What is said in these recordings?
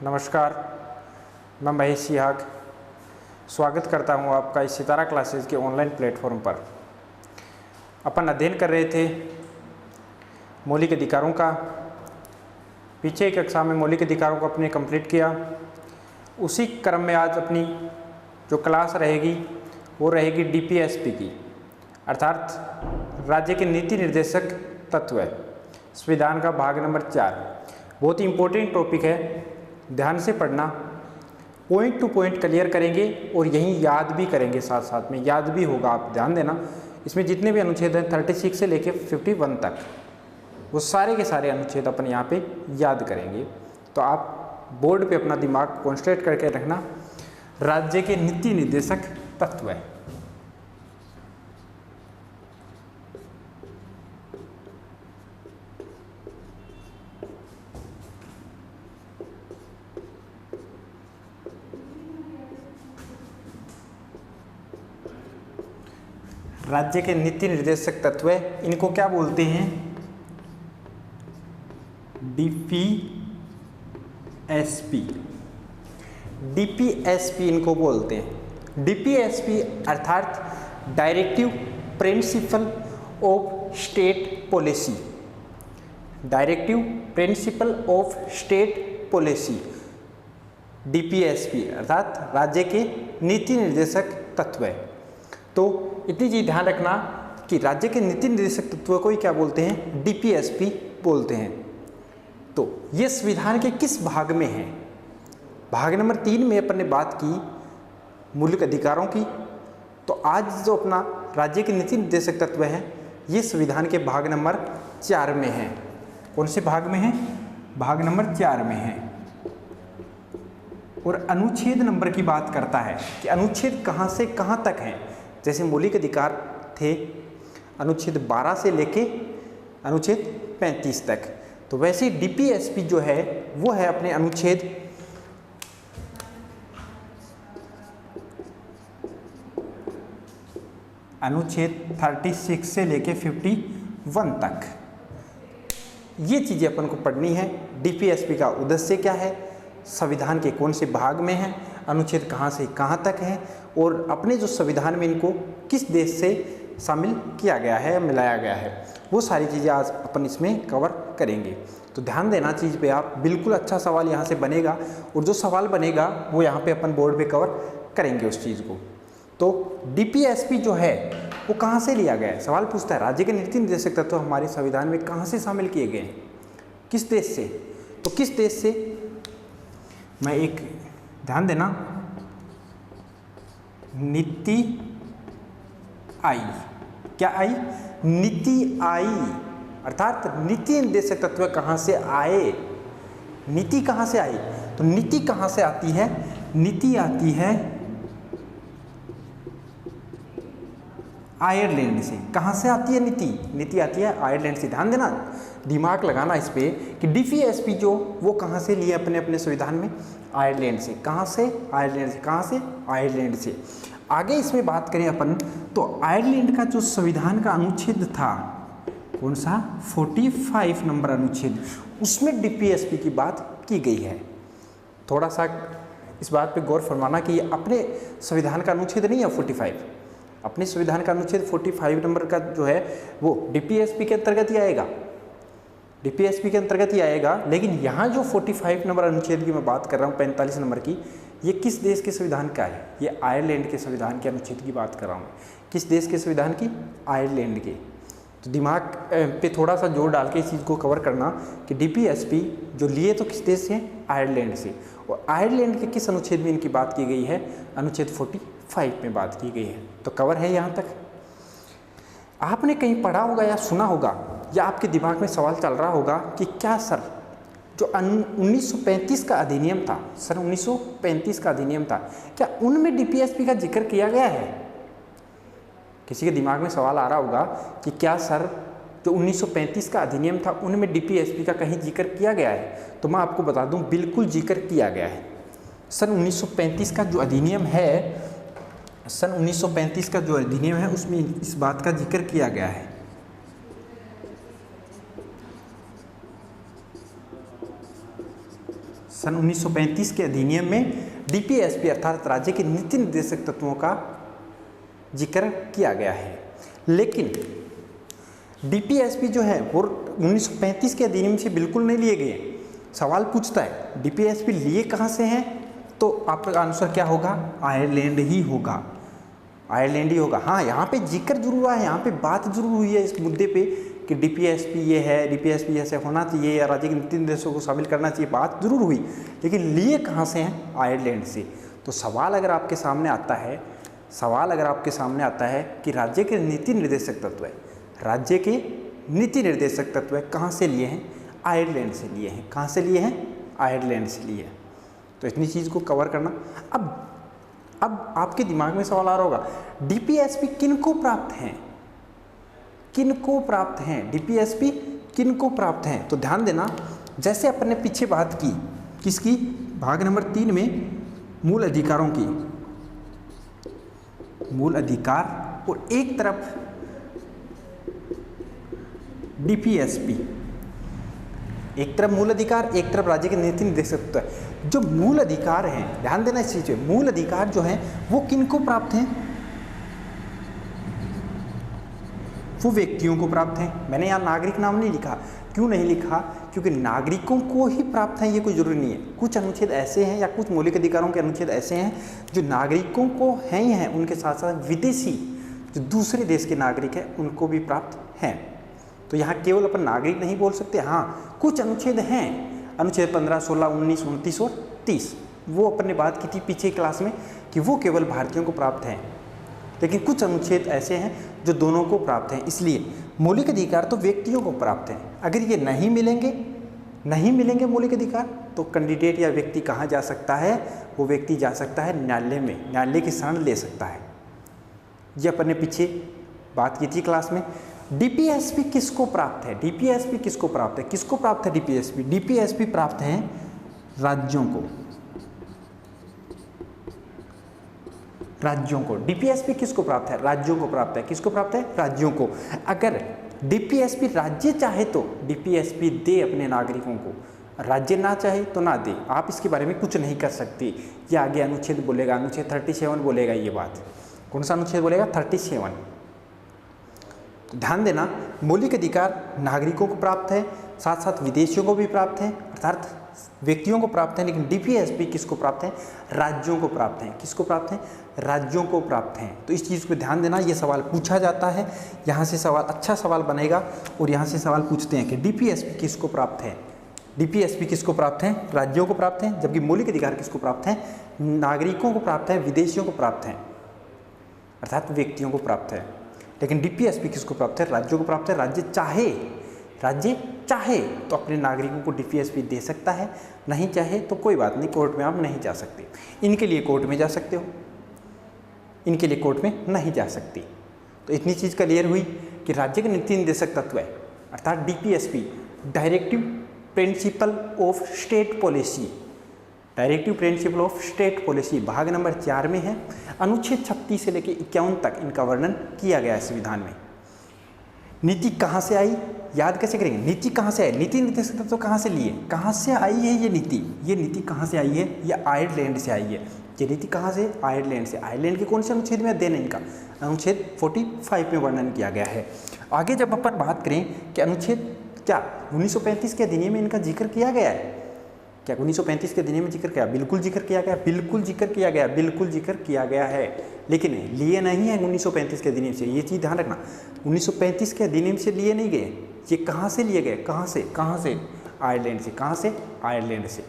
नमस्कार, मैं महेश सिहाग स्वागत करता हूं आपका इस सितारा क्लासेस के ऑनलाइन प्लेटफॉर्म पर। अपन अध्ययन कर रहे थे मौलिक अधिकारों का। पीछे एक कक्षा में मौलिक अधिकारों को अपने कंप्लीट किया। उसी क्रम में आज अपनी जो क्लास रहेगी वो रहेगी डीपीएसपी की, अर्थात राज्य के नीति निर्देशक तत्व, संविधान का भाग नंबर 4। बहुत ही इम्पोर्टेंट टॉपिक है, ध्यान से पढ़ना, पॉइंट टू पॉइंट क्लियर करेंगे और यहीं याद भी करेंगे, साथ साथ में याद भी होगा। आप ध्यान देना, इसमें जितने भी अनुच्छेद हैं 36 से लेके 51 तक, वो सारे के सारे अनुच्छेद अपन यहाँ पे याद करेंगे। तो आप बोर्ड पे अपना दिमाग कॉन्सेंट्रेट करके रखना। राज्य के नीति निर्देशक तत्व है। राज्य के नीति निर्देशक तत्व, इनको क्या बोलते हैं? डीपीएसपी। डीपीएसपी इनको बोलते हैं। डीपीएसपी अर्थात directive principle of state policy. Directive principle of state policy, DPSP अर्थात राज्य के नीति निर्देशक तत्व है। तो इतनी चीज ध्यान रखना कि राज्य के नीति निर्देशक तत्व को ही क्या बोलते हैं? डीपीएसपी बोलते हैं। तो ये संविधान के किस भाग में है? भाग नंबर 3 में अपन ने बात की मौलिक अधिकारों की। तो आज जो अपना राज्य के नीति निर्देशक तत्व है ये संविधान के भाग नंबर 4 में है। कौन से भाग में है? भाग नंबर 4 में है। और अनुच्छेद नंबर की बात करता है कि अनुच्छेद कहाँ से कहाँ तक है। जैसे मौलिक अधिकार थे अनुच्छेद 12 से लेके अनुच्छेद 35 तक, तो वैसे डीपीएसपी जो है वो है अपने अनुच्छेद 36 से लेके 51 तक। ये चीज़ें अपन को पढ़नी है। डीपीएसपी का उद्देश्य क्या है, संविधान के कौन से भाग में है, अनुच्छेद कहाँ से कहाँ तक है, और अपने जो संविधान में इनको किस देश से शामिल किया गया है, मिलाया गया है, वो सारी चीज़ें आज अपन इसमें कवर करेंगे। तो ध्यान देना चीज़ पे आप, बिल्कुल अच्छा सवाल यहाँ से बनेगा और जो सवाल बनेगा वो यहाँ पे अपन बोर्ड पे कवर करेंगे उस चीज़ को। तो डीपीएसपी जो है वो कहाँ से लिया गया है? सवाल पूछता है राज्य के नीति निर्देशक तत्व हमारे संविधान में कहाँ से शामिल किए गए हैं, किस देश से? तो किस देश से, मैं एक ध्यान देना, नीति आई। क्या आई? नीति आई, अर्थात नीति निर्देशक तत्व कहाँ से आए? नीति कहाँ से आई? तो नीति कहाँ से आती है? नीति आती है आयरलैंड से। कहाँ से आती है नीति? नीति आती है आयरलैंड से। ध्यान देना, दिमाग लगाना इस पे कि डीपीएसपी जो वो कहाँ से लिए अपने अपने संविधान में? आयरलैंड से। कहाँ से? आयरलैंड से। कहाँ से? आयरलैंड से। आगे इसमें बात करें अपन तो आयरलैंड का जो संविधान का अनुच्छेद था, कौन सा? 45 नंबर अनुच्छेद, उसमें डीपीएसपी की बात की गई है। थोड़ा सा इस बात पे गौर फरमाना कि ये अपने संविधान का अनुच्छेद नहीं है 45, अपने संविधान का अनुच्छेद 45 नंबर का जो है वो डीपीएसपी के अंतर्गत ही आएगा, डीपीएसपी के अंतर्गत ही आएगा। लेकिन यहाँ जो 45 नंबर अनुच्छेद की मैं बात कर रहा हूँ, 45 नंबर की, ये किस देश के संविधान का है? ये आयरलैंड के संविधान के अनुच्छेद की बात कर रहा हूँ। किस देश के संविधान की? आयरलैंड के। तो दिमाग पे थोड़ा सा जोर डाल के इस चीज़ को कवर करना कि डीपीएसपी जो लिए तो किस देश से? आयरलैंड से। और आयरलैंड के किस अनुच्छेद में इनकी बात की गई है? अनुच्छेद 45 में बात की गई है। तो कवर है यहाँ तक। आपने कहीं पढ़ा होगा या सुना होगा या आपके दिमाग में सवाल चल रहा होगा कि क्या सर जो 1935 का अधिनियम था, सन 1935 का अधिनियम था, क्या उनमें डीपीएसपी का जिक्र किया गया है? किसी के दिमाग में सवाल आ रहा होगा कि क्या सर जो 1935 का अधिनियम था उनमें डीपीएसपी का कहीं जिक्र किया गया है? तो मैं आपको बता दूं, बिल्कुल जिक्र किया गया है। सन 1935 का जो अधिनियम है, सन 1935 का जो अधिनियम है उसमें इस बात का जिक्र किया गया है। सन 1935 के अधिनियम में डीपीएसपी अर्थात राज्य के नीति निर्देशक तत्वों का जिक्र किया गया है। लेकिन डीपीएसपी जो है वो 1935 के अधिनियम से बिल्कुल नहीं लिए गए। सवाल पूछता है डीपीएसपी लिए कहाँ से हैं, तो आपका आंसर क्या होगा, आयरलैंड ही होगा, आयरलैंड ही होगा। हाँ, यहाँ पे जिक्र जरूर हुआ है, यहाँ पे बात जरूर हुई है इस मुद्दे पे कि डीपीएसपी ये है, डीपीएसपी ऐसे होना चाहिए या राज्य के नीति निर्देशों को शामिल करना चाहिए, बात जरूर हुई, लेकिन लिए कहाँ से हैं, आयरलैंड से। तो सवाल अगर आपके सामने आता है, सवाल अगर आपके सामने आता है कि राज्य के नीति निर्देशक तत्व है, राज्य के नीति निर्देशक तत्व है, कहाँ से लिए हैं, आयरलैंड से लिए हैं। कहाँ से लिए हैं, आयरलैंड से लिए हैं। तो इतनी चीज़ को कवर करना। अब आपके दिमाग में सवाल आ रहा होगा, डीपीएसपी किनको प्राप्त हैं, किनको प्राप्त हैं, डीपीएसपी किनको प्राप्त हैं। तो ध्यान देना, जैसे अपन ने पीछे बात की किसकी, भाग नंबर 3 में मूल अधिकारों की, मूल अधिकार, और एक तरफ डीपीएसपी, एक तरफ मूल अधिकार, एक तरफ राज्य के नीति निर्देशक तत्व है। जो मूल अधिकार हैं, ध्यान देना इस चीज पे, मूल अधिकार जो हैं वो किनको प्राप्त हैं, वो व्यक्तियों को प्राप्त हैं। मैंने यहाँ नागरिक नाम नहीं लिखा, क्यों नहीं लिखा, क्योंकि नागरिकों को ही प्राप्त है ये कोई जरूरी नहीं है। कुछ अनुच्छेद ऐसे हैं या कुछ मौलिक अधिकारों के अनुच्छेद ऐसे हैं जो नागरिकों को हैं ही हैं, उनके साथ साथ विदेशी जो दूसरे देश के नागरिक हैं उनको भी प्राप्त हैं। तो यहाँ केवल अपन नागरिक नहीं बोल सकते। हाँ, कुछ अनुच्छेद हैं, अनुच्छेद 15, 16, 19, 29 और 30, वो अपन ने बात की थी पीछे क्लास में कि वो केवल भारतीयों को प्राप्त हैं, लेकिन कुछ अनुच्छेद ऐसे हैं जो दोनों को प्राप्त हैं। इसलिए मौलिक अधिकार तो व्यक्तियों को प्राप्त हैं। अगर ये नहीं मिलेंगे मौलिक अधिकार, तो कैंडिडेट या व्यक्ति कहाँ जा सकता है, वो व्यक्ति जा सकता है न्यायालय में, न्यायालय की शरण ले सकता है। ये अपन ने पीछे बात की थी क्लास में। डीपीएसपी किसको प्राप्त है, डीपीएसपी किसको प्राप्त है, किसको प्राप्त है डीपीएसपी, डीपीएसपी प्राप्त है राज्यों को, राज्यों को। डीपीएसपी किसको प्राप्त है, राज्यों को प्राप्त है। किसको प्राप्त है, राज्यों को। अगर डीपीएसपी राज्य चाहे तो डीपीएसपी दे अपने नागरिकों को, राज्य ना चाहे तो ना दे। आप इसके बारे में कुछ नहीं कर सकते। ये आगे अनुच्छेद बोलेगा, अनुच्छेद 37 बोलेगा ये बात। कौन सा अनुच्छेद बोलेगा, 37। ध्यान देना, मौलिक अधिकार नागरिकों को प्राप्त है, साथ साथ विदेशियों को भी प्राप्त है, अर्थात व्यक्तियों को प्राप्त है। लेकिन डीपीएसपी किसको प्राप्त है, राज्यों को प्राप्त है। किसको प्राप्त है, राज्यों को प्राप्त है। तो इस चीज़ पे ध्यान देना, ये सवाल पूछा जाता है, यहाँ से सवाल अच्छा सवाल बनेगा। और यहाँ से सवाल पूछते हैं कि डीपीएसपी किसको प्राप्त है, डीपीएसपी किसको प्राप्त है, राज्यों को प्राप्त है। जबकि मौलिक अधिकार किसको प्राप्त है, नागरिकों को प्राप्त है, विदेशियों को प्राप्त है, अर्थात व्यक्तियों को प्राप्त है। लेकिन डीपीएसपी किसको प्राप्त है, राज्यों को प्राप्त है। राज्य चाहे तो अपने नागरिकों को डीपीएसपी दे सकता है, नहीं चाहे तो कोई बात नहीं, कोर्ट में आप नहीं जा सकते। इनके लिए कोर्ट में जा सकते हो, इनके लिए कोर्ट में नहीं जा सकते। तो इतनी चीज़ क्लियर हुई कि राज्य के नीति निर्देशक तत्व है, अर्थात DPSP, directive principle of state policy, directive principle of state policy भाग नंबर 4 में है। अनुच्छेद 36 से लेकर 51 तक इनका वर्णन किया गया है संविधान में। नीति कहाँ से आई, याद कैसे करेंगे, नीति कहाँ से आई, नीति निर्देशक तत्व कहाँ से लिए, कहाँ से आई है ये नीति कहाँ से आई है, ये आयरलैंड से आई है। ये नीति कहाँ से, आयरलैंड से। आयरलैंड के कौन से अनुच्छेद में अध्ययन है इनका, अनुच्छेद 45 में वर्णन किया गया है। आगे जब अपन बात करें कि अनुच्छेद क्या 1935 के अधिनियम में इनका जिक्र किया गया है, क्या 1935 के अधिनियम में जिक्र किया, बिल्कुल जिक्र किया गया, बिल्कुल जिक्र किया गया, बिल्कुल जिक्र किया गया है। लेकिन लिए नहीं है 1935 के अधिनियम से, ये चीज़ ध्यान रखना। 1935 के अधिनियम से लिए नहीं गए, ये कहाँ से लिए गए, कहाँ से, आयरलैंड से। कहाँ से, आयरलैंड से।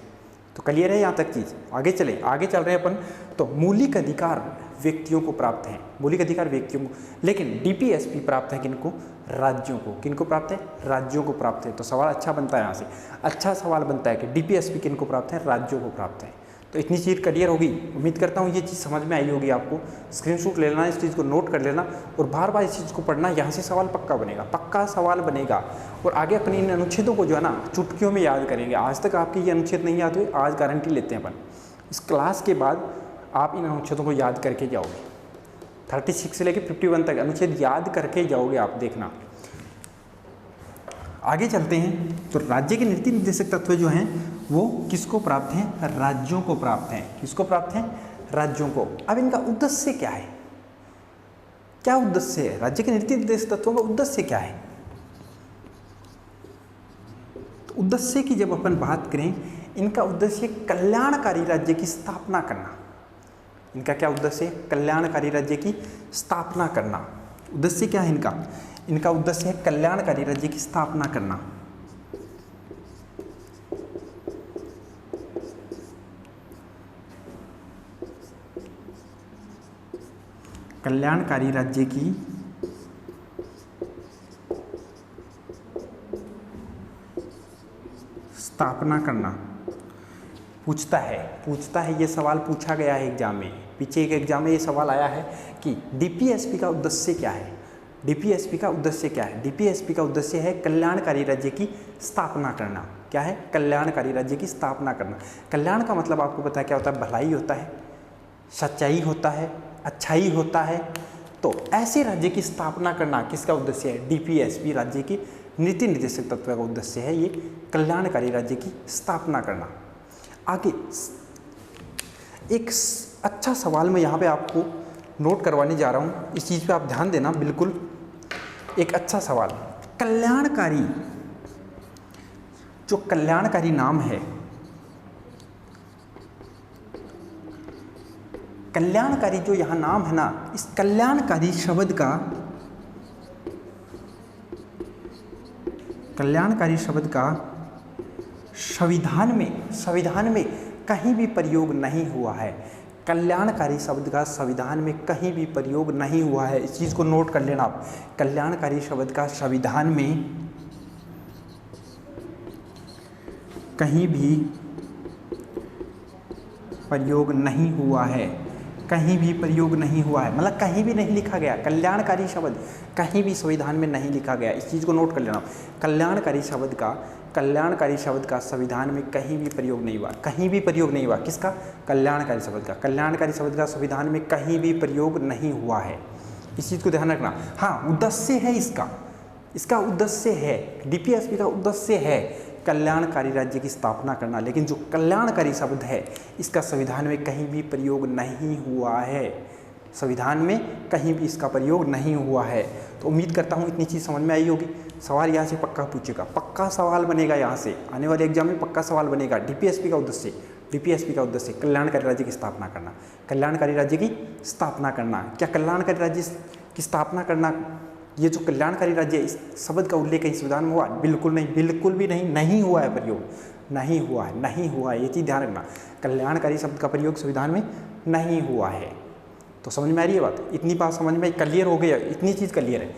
तो क्लियर है यहाँ तक चीज़। आगे चल रहे हैं अपन। तो मौलिक अधिकार व्यक्तियों को प्राप्त हैं, मौलिक अधिकार व्यक्तियों को, लेकिन डीपीएसपी प्राप्त है किनको, राज्यों को। किनको प्राप्त है, राज्यों को प्राप्त है। तो सवाल अच्छा बनता है, यहाँ से अच्छा सवाल बनता है कि डीपीएसपी किनको प्राप्त है, राज्यों को प्राप्त है। तो इतनी चीज़ क्लियर होगी। उम्मीद करता हूँ ये चीज़ समझ में आई होगी आपको। स्क्रीनशॉट ले लेना, इस चीज़ को नोट कर लेना और बार बार इस चीज़ को पढ़ना। यहाँ से सवाल पक्का बनेगा, पक्का सवाल बनेगा। और आगे अपने इन अनुच्छेदों को जो है ना चुटकियों में याद करेंगे। आज तक आपके ये अनुच्छेद नहीं याद हुए, आज गारंटी लेते हैं अपन, इस क्लास के बाद आप इन अनुच्छेदों को याद करके जाओगे। 36 से लेकर 51 तक अनुच्छेद याद करके जाओगे आप, देखना। आगे चलते हैं। तो राज्य के नीति निर्देशक तत्व जो हैं वो किसको प्राप्त हैं? राज्यों को प्राप्त हैं। किसको प्राप्त हैं? राज्यों को। अब इनका उद्देश्य क्या है? क्या उद्देश्य है? राज्य के नीति निर्देशक तत्वों का उद्देश्य क्या है? तो उद्देश्य की जब अपन बात करें, इनका उद्देश्य कल्याणकारी राज्य की स्थापना करना। इनका क्या उद्देश्य है? कल्याणकारी राज्य की स्थापना करना। उद्देश्य क्या है इनका? इनका उद्देश्य है कल्याणकारी राज्य की स्थापना करना। कल्याणकारी राज्य की स्थापना करना। पूछता है ये सवाल पूछा गया है एग्जाम में। पीछे एक एग्जाम में ये सवाल आया है कि डीपीएसपी का उद्देश्य क्या है? डीपीएसपी का उद्देश्य क्या है? डीपीएसपी का उद्देश्य है कल्याणकारी राज्य की स्थापना करना। क्या है? कल्याणकारी राज्य की स्थापना करना। कल्याण का मतलब आपको पता है क्या होता है? भलाई होता है, सच्चाई होता है, अच्छाई होता है। तो ऐसे राज्य की स्थापना करना किसका उद्देश्य है? डीपीएसपी राज्य की नीति निर्देशक तत्व का उद्देश्य है ये कल्याणकारी राज्य की स्थापना करना। आगे एक अच्छा सवाल मैं यहाँ पे आपको नोट करवाने जा रहा हूँ, इस चीज़ पे आप ध्यान देना बिल्कुल। एक अच्छा सवाल, कल्याणकारी, जो कल्याणकारी नाम है, कल्याणकारी जो यहाँ नाम है ना, इस कल्याणकारी शब्द का संविधान में कहीं भी प्रयोग नहीं हुआ है। कल्याणकारी शब्द का संविधान में कहीं भी प्रयोग नहीं हुआ है। इस चीज़ को नोट कर लेना आप। कल्याणकारी शब्द का संविधान में कहीं भी प्रयोग नहीं हुआ है। कहीं भी प्रयोग नहीं हुआ है मतलब कहीं भी नहीं लिखा गया। कल्याणकारी शब्द कहीं भी संविधान में नहीं लिखा गया। इस चीज़ को नोट कर लेना। कल्याणकारी शब्द का संविधान में कहीं भी प्रयोग नहीं हुआ। कहीं भी प्रयोग नहीं हुआ किसका? कल्याणकारी शब्द का। कल्याणकारी शब्द का संविधान में कहीं भी प्रयोग नहीं हुआ है। इस चीज़ को ध्यान रखना। हाँ, उद्देश्य है इसका उद्देश्य है, डीपीएसपी का उद्देश्य है कल्याणकारी राज्य की स्थापना करना। लेकिन जो कल्याणकारी शब्द है इसका संविधान में कहीं भी प्रयोग नहीं हुआ है। संविधान में कहीं भी इसका प्रयोग नहीं हुआ है। तो उम्मीद करता हूँ इतनी चीज़ समझ में आई होगी। सवाल यहाँ से पक्का पूछेगा, पक्का सवाल बनेगा यहाँ से, आने वाले एग्जाम में पक्का सवाल बनेगा। डीपीएसपी का उद्देश्य कल्याणकारी राज्य की स्थापना करना। कल्याणकारी राज्य की स्थापना करना। क्या कल्याणकारी राज्य की स्थापना करना, ये जो कल्याणकारी राज्य इस शब्द का उल्लेख कहीं संविधान में हुआ? बिल्कुल नहीं, बिल्कुल भी नहीं हुआ है प्रयोग, नहीं हुआ है। ये चीज़ ध्यान रखना, कल्याणकारी शब्द का प्रयोग संविधान में नहीं हुआ है। तो समझ में आ रही है बात? इतनी बात समझ में क्लियर हो गई है, इतनी चीज़ क्लियर है।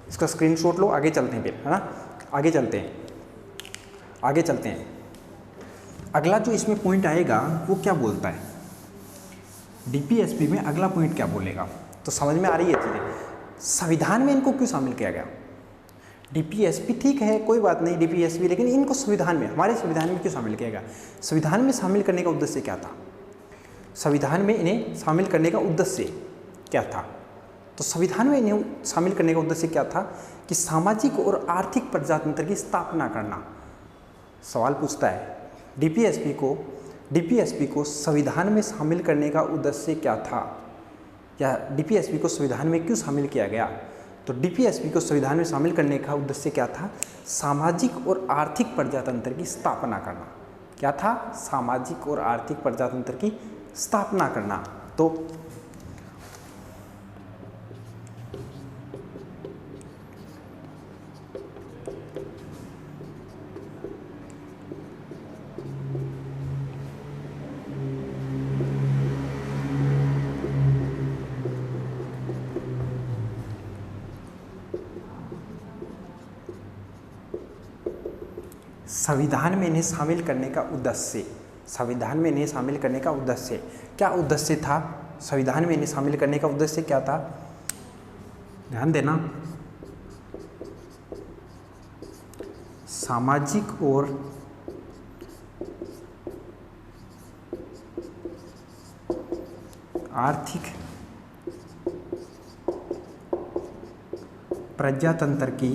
इसका स्क्रीनशॉट लो, आगे चलते हैं फिर, है ना? आगे चलते हैं। अगला जो इसमें पॉइंट आएगा वो क्या बोलता है? डीपीएसपी में अगला पॉइंट क्या बोलेगा? तो समझ में आ रही है चीज़ें। संविधान में इनको क्यों शामिल किया गया? डीपीएसपी ठीक है, कोई बात नहीं, डीपीएसपी, लेकिन इनको संविधान में, हमारे संविधान में क्यों शामिल किया गया? संविधान में शामिल करने का उद्देश्य क्या था? संविधान में इन्हें शामिल करने का उद्देश्य क्या था? तो संविधान में इन्हें शामिल करने का उद्देश्य क्या था? कि सामाजिक और आर्थिक प्रजातंत्र की स्थापना करना। सवाल पूछता है डीपीएसपी को संविधान में शामिल करने का उद्देश्य क्या था, या डीपीएसपी को संविधान में क्यों शामिल किया गया? तो डीपीएसपी को संविधान में शामिल करने का उद्देश्य क्या था? सामाजिक और आर्थिक प्रजातंत्र की स्थापना करना। क्या था? सामाजिक और आर्थिक प्रजातंत्र की स्थापना करना। तो संविधान में इन्हें शामिल करने का उद्देश्य, क्या उद्देश्य था? संविधान में इन्हें शामिल करने का उद्देश्य क्या था? ध्यान देना। सामाजिक और आर्थिक प्रजातंत्र की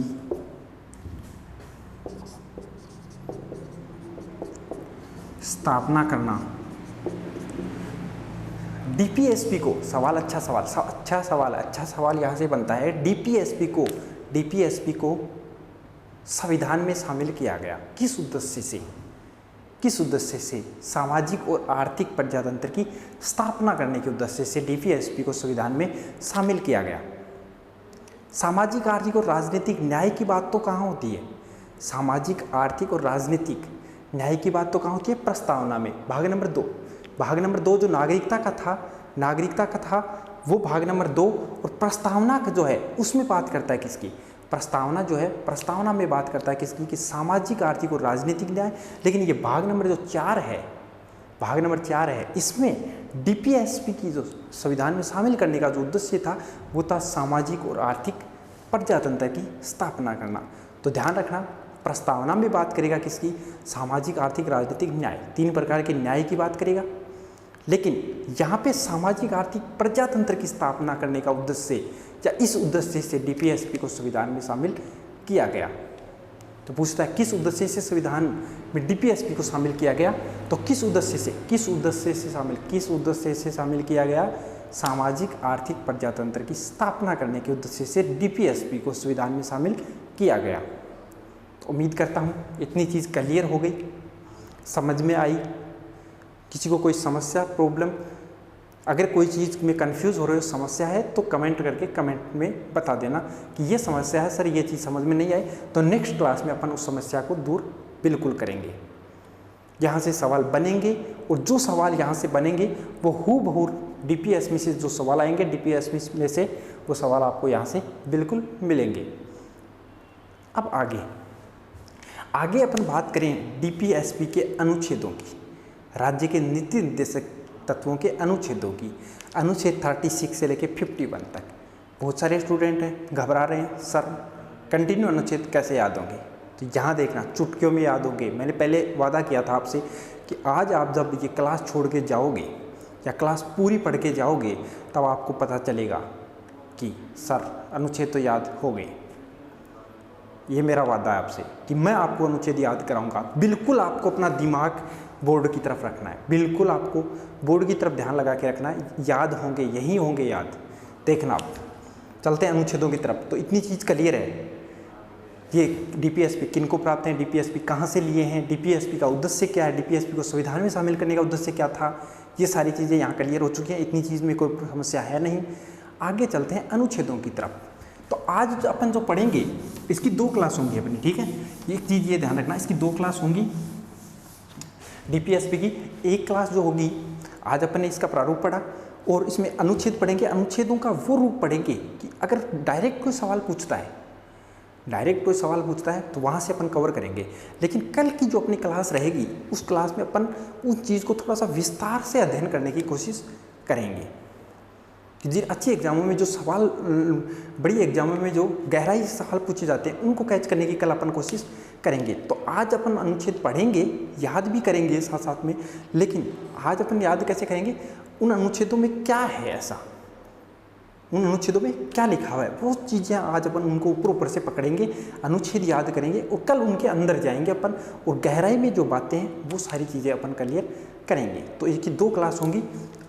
स्थापना करना। डीपीएसपी को, सवाल अच्छा सवाल यहाँ से बनता है। डीपीएसपी को संविधान में शामिल किया गया किस उद्देश्य से? सामाजिक और आर्थिक प्रजातंत्र की स्थापना करने के उद्देश्य से डीपीएसपी को संविधान में शामिल किया गया। सामाजिक, आर्थिक और राजनीतिक न्याय की बात तो कहाँ होती है? सामाजिक, आर्थिक और राजनीतिक न्याय की बात तो कहाँ होती है? प्रस्तावना में, भाग नंबर 2 जो नागरिकता का था वो भाग नंबर 2, और प्रस्तावना का जो है उसमें बात करता है किसकी? प्रस्तावना जो है, प्रस्तावना में बात करता है किसकी? कि सामाजिक, आर्थिक और राजनीतिक न्याय। लेकिन ये भाग नंबर 4 है, इसमें डीपीएसपी की जो संविधान में शामिल करने का जो उद्देश्य था वो था सामाजिक और आर्थिक प्रजातंत्र की स्थापना करना। तो ध्यान रखना, प्रस्तावना में बात करेगा किसकी? सामाजिक, आर्थिक, राजनीतिक न्याय, 3 प्रकार के न्याय की बात करेगा। लेकिन यहाँ पे सामाजिक, आर्थिक प्रजातंत्र की स्थापना करने का उद्देश्य या इस उद्देश्य से डीपीएसपी को संविधान में शामिल किया गया। तो पूछता है किस उद्देश्य से संविधान में डीपीएसपी को शामिल किया गया? तो किस उद्देश्य से शामिल किया गया? सामाजिक, आर्थिक प्रजातंत्र की स्थापना करने के उद्देश्य से डीपीएसपी को संविधान में शामिल किया गया। तो उम्मीद करता हूँ इतनी चीज़ क्लियर हो गई, समझ में आई। किसी को कोई समस्या, प्रॉब्लम, अगर कोई चीज़ में कंफ्यूज हो रहे हो, समस्या है, तो कमेंट करके कमेंट में बता देना कि ये समस्या है सर, ये चीज़ समझ में नहीं आई। तो नेक्स्ट क्लास में अपन उस समस्या को दूर बिल्कुल करेंगे। यहाँ से सवाल बनेंगे और जो सवाल यहाँ से बनेंगे वो हूबहू डीपीएसपी से जो सवाल आएंगे, डीपीएसपी में से वो सवाल आपको यहाँ से बिल्कुल मिलेंगे। अब आगे अपन बात करें डीपीएसपी के अनुच्छेदों की, राज्य के नीति निर्देशक तत्वों के अनुच्छेदों की। अनुच्छेद 36 से लेकर 51 तक। बहुत सारे स्टूडेंट हैं, घबरा रहे हैं, सर कंटिन्यू अनुच्छेद कैसे याद होंगे? तो यहाँ देखना, चुटकियों में याद होंगे। मैंने पहले वादा किया था आपसे कि आज आप जब ये क्लास छोड़ के जाओगे या क्लास पूरी पढ़ के जाओगे तब आपको पता चलेगा कि सर अनुच्छेद तो याद हो गए। ये मेरा वादा है आपसे कि मैं आपको अनुच्छेद याद कराऊंगा। बिल्कुल आपको अपना दिमाग बोर्ड की तरफ रखना है, बिल्कुल आपको बोर्ड की तरफ ध्यान लगा के रखना है। याद होंगे, यही होंगे याद। देखना आप, चलते हैं अनुच्छेदों की तरफ। तो इतनी चीज़ क्लियर है, ये डीपीएसपी किनको प्राप्त है, डीपीएसपी कहाँ से लिए हैं, डीपीएसपी का उद्देश्य क्या है, डीपीएसपी को संविधान में शामिल करने का उद्देश्य क्या था, ये सारी चीज़ें यहाँ क्लियर हो चुकी हैं। इतनी चीज़ में कोई समस्या है नहीं। आगे चलते हैं अनुच्छेदों की तरफ। तो आज अपन जो पढ़ेंगे इसकी 2 क्लास होंगी अपनी, ठीक है। एक चीज़ ये ध्यान रखना, इसकी 2 क्लास होंगी डीपीएसपी की। एक क्लास जो होगी, आज अपन ने इसका प्रारूप पढ़ा और इसमें अनुच्छेद पढ़ेंगे। अनुच्छेदों का वो रूप पढ़ेंगे कि अगर डायरेक्ट कोई सवाल पूछता है तो वहाँ से अपन कवर करेंगे। लेकिन कल की जो अपनी क्लास रहेगी उस क्लास में अपन उस चीज़ को थोड़ा सा विस्तार से अध्ययन करने की कोशिश करेंगे कि जिन अच्छे एग्जामों में जो सवाल, बड़ी एग्जामों में जो गहराई से सवाल पूछे जाते हैं उनको कैच करने की कल अपन कोशिश करेंगे। तो आज अपन अनुच्छेद पढ़ेंगे, याद भी करेंगे साथ साथ में। लेकिन आज अपन याद कैसे करेंगे, उन अनुच्छेदों में क्या है ऐसा, उन अनुच्छेदों में क्या लिखा हुआ है, वो चीज़ें आज अपन उनको ऊपर से पकड़ेंगे, अनुच्छेद याद करेंगे और कल उनके अंदर जाएंगे अपन और गहराई में जो बातें हैं वो सारी चीज़ें अपन क्लियर करेंगे। तो इसकी 2 क्लास होंगी।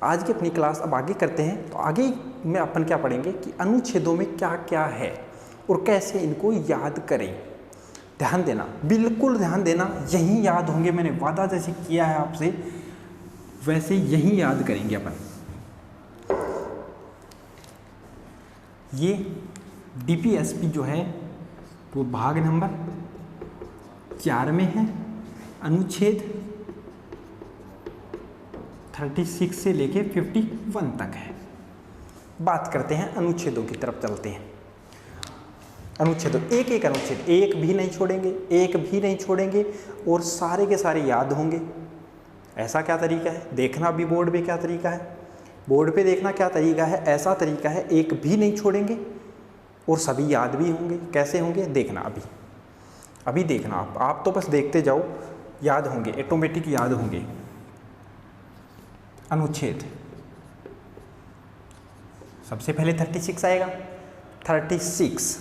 आज की अपनी क्लास अब आगे करते हैं। तो आगे में अपन क्या पढ़ेंगे कि अनुच्छेदों में क्या क्या है और कैसे इनको याद करें। ध्यान देना, बिल्कुल ध्यान देना, यही याद होंगे। मैंने वादा जैसे किया है आपसे वैसे यही याद करेंगे अपन। ये डीपीएसपी जो है वो भाग नंबर 4 में है। अनुच्छेद 36 से लेके 51 तक है। बात करते हैं अनुच्छेदों की तरफ, चलते हैं। अनुच्छेदों, एक अनुच्छेद, एक भी नहीं छोड़ेंगे और सारे के सारे याद होंगे। ऐसा क्या तरीका है, देखना भी बोर्ड पे क्या तरीका है, बोर्ड पे देखना क्या तरीका है। ऐसा तरीका है, एक भी नहीं छोड़ेंगे और सभी याद भी होंगे। कैसे होंगे देखना, अभी देखना आप तो बस देखते जाओ, याद होंगे, ऑटोमेटिक याद होंगे। अनुच्छेद सबसे पहले 36 आएगा। 36,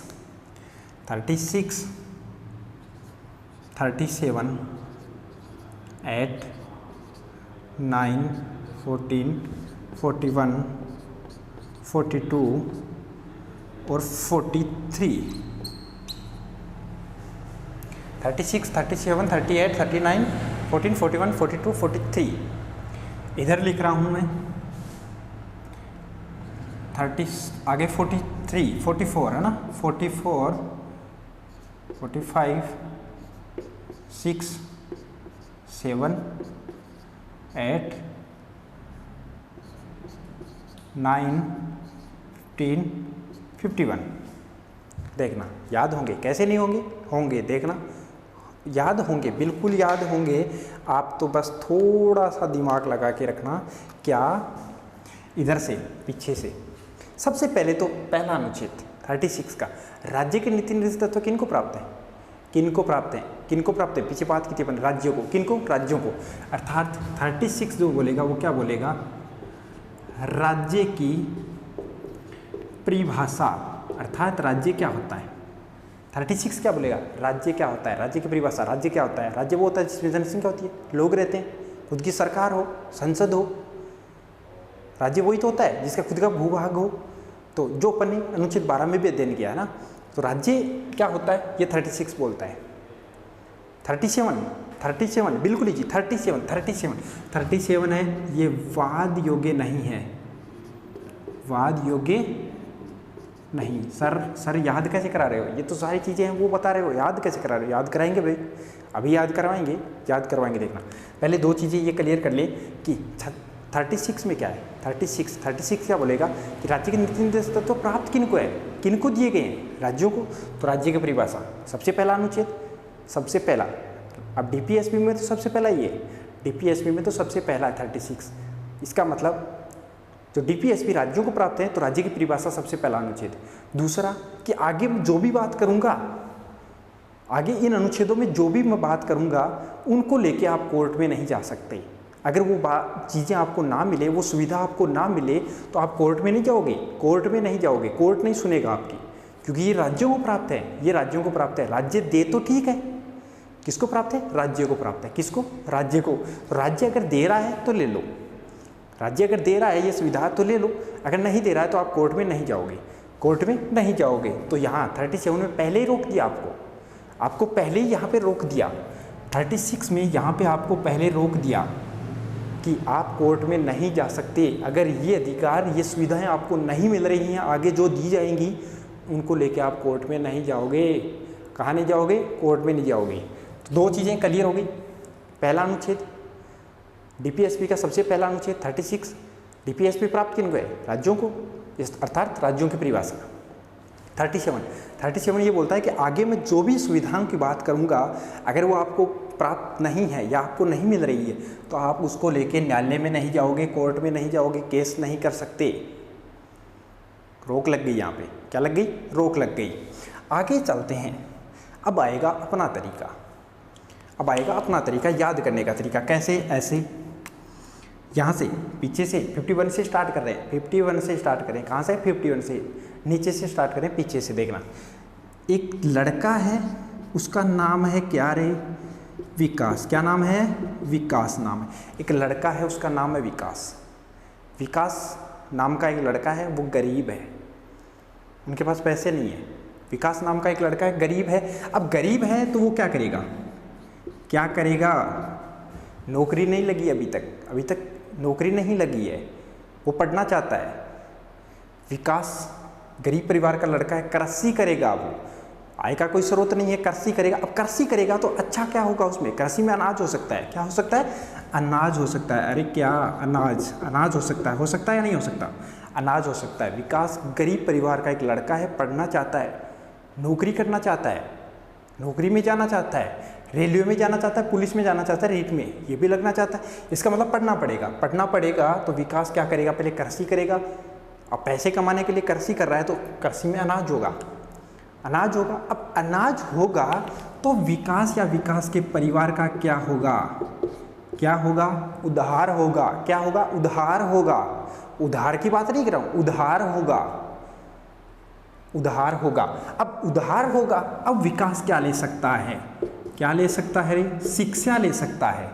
37, 8, 9, 14, 41, 42 और 43, 36, 37, 38, 39, 14, 41, 42, 43। इधर लिख रहा हूँ मैं 30, आगे 43, 44 है ना, 44, 45, 6, 7, 8, 9, 10, 51। देखना याद होंगे, कैसे नहीं होंगे, होंगे, देखना याद होंगे, बिल्कुल याद होंगे। आप तो बस थोड़ा सा दिमाग लगा के रखना। क्या इधर से पीछे से सबसे पहले तो पहला अनुच्छेद 36 का, राज्य के नीति निर्देश तत्व किनको प्राप्त है, किनको प्राप्त है, किनको प्राप्त है, पीछे बात की थी अपन, राज्यों को, किनको, राज्यों को। अर्थात 36 जो बोलेगा वो क्या बोलेगा, राज्य की परिभाषा, अर्थात राज्य क्या होता है। 36 क्या बोलेगा, राज्य क्या होता है, राज्य की परिभाषा। राज्य क्या होता है, राज्य वो होता है जिसमें जनसंख्या होती है, लोग रहते हैं, खुद की सरकार हो, संसद हो। राज्य वही तो होता है जिसका खुद का भूभाग हो। तो जो अपन ने अनुच्छेद 12 में भी अध्ययन किया है ना, तो राज्य क्या होता है ये 36 बोलता है। 37 बिल्कुल ही जी, 37 है, ये वाद योग्य नहीं है, वाद योग्य नहीं। सर याद कैसे करा रहे हो, ये तो सारी चीज़ें हैं वो बता रहे हो, याद कैसे करा रहे हो, याद कराएंगे भाई, अभी याद करवाएंगे, याद करवाएंगे। देखना पहले दो चीज़ें ये क्लियर कर ले कि 36 में क्या है। 36 क्या बोलेगा कि राज्य के नीति निर्देश तत्व प्राप्त किनको है, किनको दिए गए हैं, राज्यों को। तो राज्य की परिभाषा सबसे पहला अनुच्छेद, सबसे पहला। अब डीपीएसपी में तो सबसे पहला ये, डीपीएसपी में तो सबसे पहला है 36। इसका मतलब जो डीपीएसपी राज्यों को प्राप्त है, तो राज्य की परिभाषा सबसे पहला अनुच्छेद। दूसरा कि आगे जो भी बात करूंगा, आगे इन अनुच्छेदों में जो भी मैं बात करूंगा उनको लेके आप कोर्ट में नहीं जा सकते। अगर वो चीज़ें आपको ना मिले, वो सुविधा आपको ना मिले, तो आप कोर्ट में नहीं जाओगे, कोर्ट में नहीं जाओगे, कोर्ट नहीं सुनेगा आपकी, क्योंकि ये राज्यों को प्राप्त है, ये राज्यों को प्राप्त है। राज्य दे तो ठीक है, किसको प्राप्त है, राज्य को प्राप्त है। किसको, राज्य को। तो राज्य अगर दे रहा है तो ले लो, राज्य अगर दे रहा है ये सुविधा तो ले लो, अगर नहीं दे रहा है तो आप कोर्ट में नहीं जाओगे, कोर्ट में नहीं जाओगे। तो यहाँ 37 में पहले ही रोक दिया आपको पहले ही यहाँ पे रोक दिया। 36 में यहाँ पे आपको पहले रोक दिया कि आप कोर्ट में नहीं जा सकते। अगर ये अधिकार, ये सुविधाएं आपको नहीं मिल रही हैं, आगे जो दी जाएंगी उनको लेके आप कोर्ट में नहीं जाओगे। कहाँ नहीं जाओगे, कोर्ट में नहीं जाओगे। तो दो चीज़ें क्लियर हो गई। पहला अनुच्छेद डीपीएसपी का सबसे पहला अनुच्छेद 36, डीपीएसपी प्राप्त किनको है, राज्यों को, अर्थात राज्यों की परिभाषा। 37 ये बोलता है कि आगे मैं जो भी सुविधाओं की बात करूंगा, अगर वो आपको प्राप्त नहीं है या आपको नहीं मिल रही है, तो आप उसको लेके न्यायालय में नहीं जाओगे, कोर्ट में नहीं जाओगे, केस नहीं कर सकते। रोक लग गई यहाँ पे, क्या लग गई, रोक लग गई। आगे चलते हैं। अब आएगा अपना तरीका, याद करने का तरीका। कैसे, ऐसे यहाँ से पीछे से 51 से स्टार्ट कर रहे हैं, 51 से स्टार्ट करें। कहाँ से, 51 से, नीचे से स्टार्ट करें, पीछे से। देखना एक लड़का है, उसका नाम है क्या रे, विकास। क्या नाम है, विकास नाम है। एक लड़का है, उसका नाम है विकास। विकास नाम का एक लड़का है, वो गरीब है, उनके पास पैसे नहीं है। विकास नाम का एक लड़का है, गरीब है। अब गरीब है तो वो क्या करेगा, नौकरी नहीं लगी अभी तक नौकरी नहीं लगी है, वो पढ़ना चाहता है। विकास गरीब परिवार का लड़का है, कृषि करेगा। वो आय का कोई स्रोत नहीं है, कृषि करेगा। अब कृषि करेगा तो अच्छा क्या होगा उसमें, कृषि में अनाज हो सकता है। क्या हो सकता है, अनाज हो सकता है। अरे क्या, अनाज हो सकता है या नहीं हो सकता, अनाज हो सकता है। विकास गरीब परिवार का एक लड़का है, पढ़ना चाहता है, नौकरी करना चाहता है, नौकरी में जाना चाहता है, रेलवे में जाना चाहता है, पुलिस में जाना चाहता है, रीट में ये भी लगना चाहता है। इसका मतलब पढ़ना पड़ेगा। तो विकास क्या करेगा, पहले कृषि करेगा। अब पैसे कमाने के लिए कृषि कर रहा है, तो कृषि में अनाज होगा। अब अनाज होगा तो विकास या विकास के परिवार का क्या होगा, उधार होगा। क्या होगा, उधार होगा। उधार की बात नहीं कर रहा हूँ, उधार होगा। अब उधार होगा, अब विकास क्या ले सकता है, शिक्षा ले सकता है।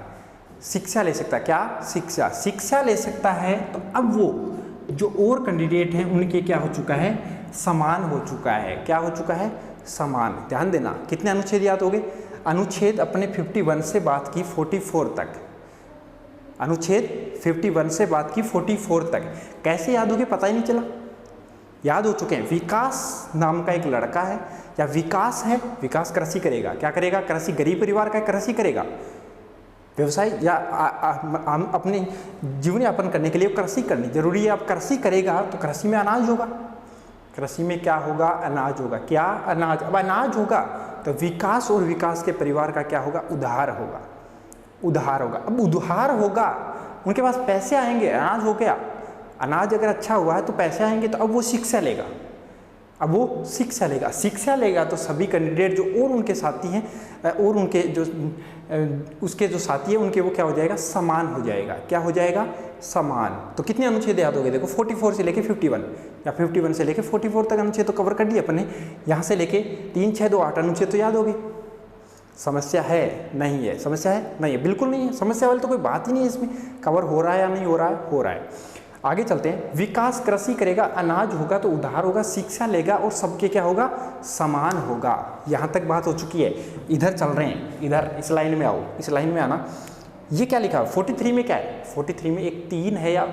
शिक्षा ले सकता है, क्या शिक्षा, शिक्षा ले सकता है। तो अब वो जो और कैंडिडेट हैं उनके क्या हो चुका है, समान हो चुका है। क्या हो चुका है, समान। ध्यान देना, कितने अनुच्छेद याद हो गए, अनुच्छेद अपने 51 से बात की 44 तक, अनुच्छेद 51 से बात की 44 तक। कैसे याद हो गए पता ही नहीं चला, याद हो चुके हैं। विकास नाम का एक लड़का है या विकास है, विकास कृषि करेगा, क्या करेगा, कृषि, गरीब परिवार का कृषि करेगा, व्यवसाय या अपने जीवन यापन करने के लिए कृषि करनी जरूरी है। अब कृषि करेगा तो कृषि में अनाज होगा, कृषि में क्या होगा, अनाज होगा, क्या, अनाज। अब अनाज होगा तो विकास और विकास के परिवार का क्या होगा, उधार होगा, उधार होगा। अब उधार होगा, उनके पास पैसे आएंगे, अनाज हो गया, अनाज अगर अच्छा हुआ है तो पैसे आएंगे, तो अब वो शिक्षा लेगा, अब वो शिक्षा लेगा, शिक्षा लेगा तो सभी कैंडिडेट जो और उनके साथी हैं और उनके जो उसके जो साथी हैं उनके वो क्या हो जाएगा, समान हो जाएगा। क्या हो जाएगा, समान। तो कितने अनुच्छेद याद हो गए, देखो 44 से लेके 51 या 51 से लेके 44 तक अनुच्छेद तो कवर कर दिए अपने। यहाँ से लेके 3, 6, 2, 8 अनुच्छेद तो याद हो गए। समस्या है, नहीं है, समस्या है, नहीं है, बिल्कुल नहीं है, समस्या वाली तो कोई बात ही नहीं है इसमें। कवर हो रहा है या नहीं हो रहा है, हो रहा है। आगे चलते हैं। विकास कृषि करेगा, अनाज होगा तो उधार होगा, शिक्षा लेगा और सबके क्या होगा, समान होगा। यहाँ तक बात हो चुकी है। इधर चल रहे हैं, इधर इस लाइन में आओ, इस लाइन में आना। ये क्या लिखा है 43 में, क्या है 43 में, एक 3 है या